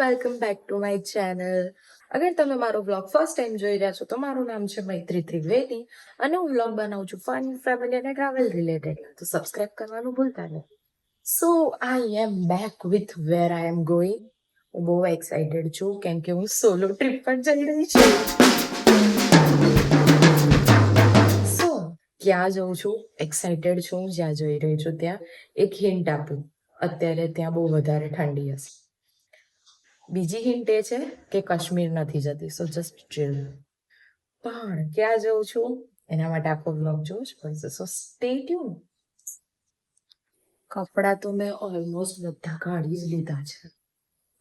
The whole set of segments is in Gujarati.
Welcome back to my channel. અગર તમે મારો વ્લોગ ફર્સ્ટ ટાઈમ જોઈ રહ્યા છો તો મારું નામ છે મૈત્રી ત્રિવેદી અને હું વ્લોગ બનાવું છું ફન, ફેમિલી અને ટ્રાવેલ રિલેટેડ. તો સબસ્ક્રાઇબ કરવાનું ભૂલતા નહીં. So I am back with where I am going. હું બહુ એક્સાઇટેડ છું કેમ કે હું સોલો ટ્રીપ પર જઈ રહી છું. સો ક્યાં જઉં છું, એક્સાઇટેડ છું. જ્યાં જઈ રહી છું ત્યાં એક હિન્ટ આપું, અત્યારે ત્યાં બહુ વધારે ઠંડી હશે. બીજી હિન્ટ એ છે કે કાશ્મીર નથી જતી, સો જસ્ટ ચિલ. પણ ક્યાં જઉં છું એના માટે આખો બ્લોગ જોવો જ પડશે, સો સ્ટે ટ્યુન. કપડાં તો મેં ઓલમોસ્ટ બધા કાઢી જ લીધા છે.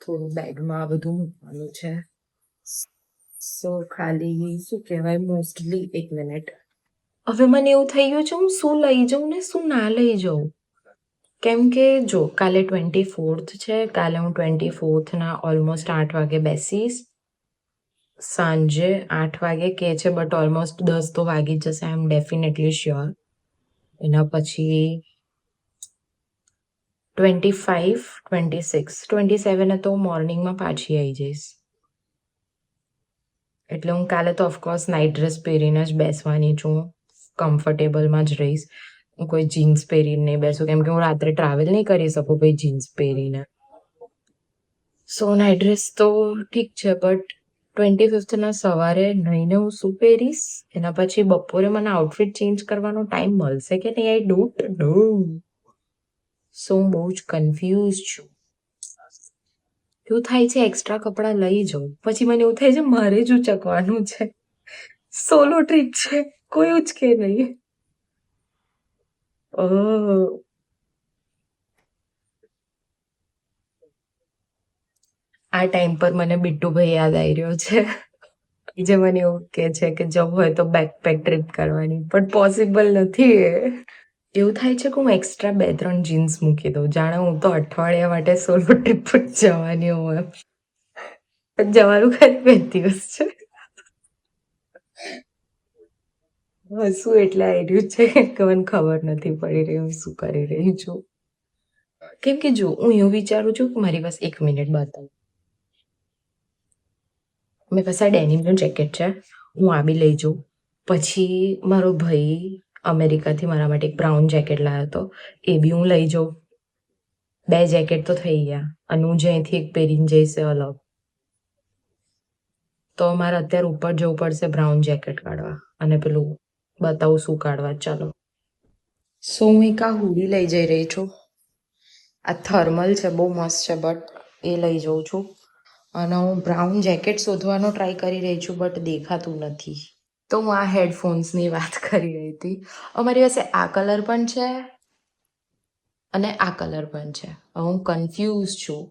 થોડું બેગમાં આ બધું મૂકવાનું છે. સો ખાલી શું કહેવાય, મોસ્ટલી 1 મિનિટ. હવે મને એવું થઈ ગયું છે હું શું લઈ જાઉં ને શું ના લઈ જાઉં. કેમ કે જો કાલે 24th છે, કાલે હું 24thના ઓલમોસ્ટ 8 વાગે બેસીશ. સાંજે 8 વાગે કે છે બટ ઓલમોસ્ટ 10 તો વાગી જશે, આઈ એમ ડેફિનેટલી શ્યોર. એના પછી 25, 26, 27 તો મોર્નિંગમાં પાછી આવી જઈશ. એટલે હું કાલે તો ઓફકોર્સ નાઇટ ડ્રેસ પહેરીને જ બેસવાની છું, કમ્ફર્ટેબલમાં જ રહીશ. હું કોઈ જીન્સ પહેરીને નહીં બેસું કેમ કે હું રાત્રે ટ્રાવેલ નહીં કરી શકું ભાઈ જીન્સ પહેરીને. સો નાઇટ ડ્રેસ તો ઠીક છે બટ 25થના સવારે નહીને હું શું પહેરીશ, એના પછી બપોરે મને આઉટફિટ ચેન્જ કરવાનો ટાઈમ મળશે કે નહીં, આઈ ડોન્ટ નો. સો હું બહુ જ કન્ફ્યુઝ છું. એવું થાય છે એક્સ્ટ્રા કપડાં લઈ જાઉં, પછી મને એવું થાય છે મારે જ ઉચકવાનું છે. સોલો ટ્રીપ છે, કોઈ ઉચકે નહીં. આ ટાઈમ પર મને બિટ્ટુભાઈ યાદ આવી રહ્યો છે, જે મને એવું કહે છે કે જવું હોય તો બેકપેક ટ્રીપ કરવાની, પણ પોસિબલ નથી. એવું થાય છે કે હું એક્સ્ટ્રા 2-3 જીન્સ મૂકી દઉં, જાણે હું તો અઠવાડિયા માટે સોલો ટ્રીપ પર જવાની હું એમ. જવાનું ખાલી 2 દિવસ છે. શું એટલે આવી રહ્યું છે કે મને ખબર નથી પડી રહી હું શું કરી રહી છું. કેમ કે જો હું એવું વિચારું છું કે મારી પાસે 1 મિનિટ બતાવું. મેં પાસે ડેનિમનું જેકેટ છે, હું આ બી લઈ જાઉં. પછી મારો ભાઈ અમેરિકાથી મારા માટે એક બ્રાઉન જેકેટ લાવ્યો હતો, એ બી હું લઈ જાઉં. 2 જેકેટ તો થઈ ગયા અને હું જ્યાંથી એક પહેરીને જઈશ અલગ. તો મારે અત્યારે ઉપર જવું પડશે બ્રાઉન જેકેટ કાઢવા અને પેલું બતાવું શું કાઢવા. ચાલો. સો હું એક આ હુડી લઈ જઈ રહી છું. આ થર્મલ છે, બહુ મસ્ત છે બટ એ લઈ જાઉં છું. અને હું બ્રાઉન જેકેટ શોધવાનો ટ્રાય કરી રહી છું બટ દેખાતું નથી. તો હું આ હેડફોન્સની વાત કરી રહી હતી. અમારી પાસે આ કલર પણ છે અને આ કલર પણ છે. હું કન્ફ્યુઝ છું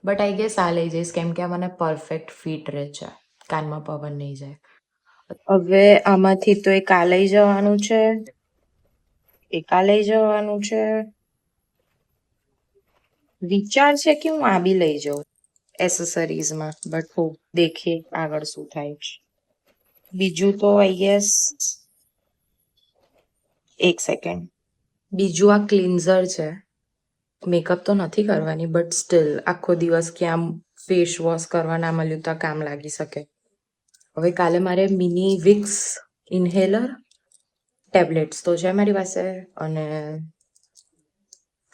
બટ આઈ ગેસ આ લઈ જઈશ કેમ કે આ મને પરફેક્ટ ફિટ રહે છે, કાનમાં પવન નહીં જાય. હવે આમાંથી તો એક આ લઈ જવાનું છે, એક આ લઈ જવાનું છે. વિચાર છે કે હું આ બી લઈ જાઉં એસેસરીઝમાં, બટ હો દેખીએ આગળ શું થાય છે. બીજું તો આઈ ગેસ 1 સેકન્ડ. બીજું આ ક્લિન્ઝર છે. મેકઅપ તો નથી કરવાની બટ સ્ટીલ આખો દિવસ ક્યાં ફેસ વોશ કરવા ના મળ્યું તો કામ લાગી શકે. હવે કાલે મારે મિની વિક્સ ઇન્હેલર ટેબ્લેટ્સ તો છે મારી પાસે અને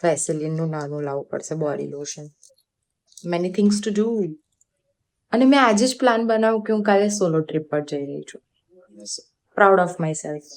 વેસેલિનનું નાનું લાવવું પડશે, body lotion. Many things to do. અને મેં આજે જ પ્લાન બનાવ્યું કે હું કાલે સોલો ટ્રીપ પર જઈ રહી છું. Proud of my self.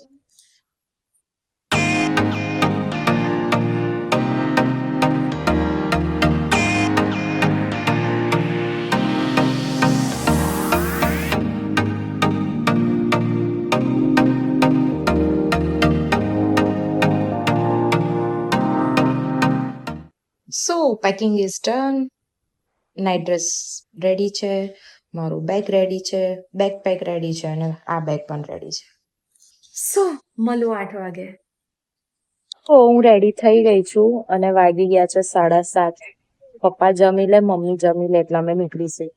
So packing is done. Night dress ready છે, મારું બેગ રેડી છે, બેકપેક રેડી છે અને આ બેગ પણ રેડી છે. સો મળું 8 વાગે. હું રેડી થઈ ગઈ છું અને વાગી ગયા છે 7:30. પપ્પા જમી લે, મમ્મી જમી લે એટલે અમે નીકળીશું.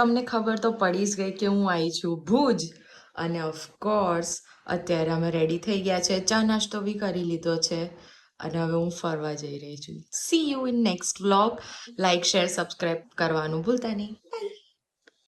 તમને ખબર તો પડી જ ગઈ કે હું આવી છું ભુજ અને ઓફકોર્સ અત્યારે અમે રેડી થઈ ગયા છે ચા નાસ્તો બી કરી લીધો છે અને હવે હું ફરવા જઈ રહી છું C you in next vlog like share subscribe કરવાનું ભૂલતા નહીં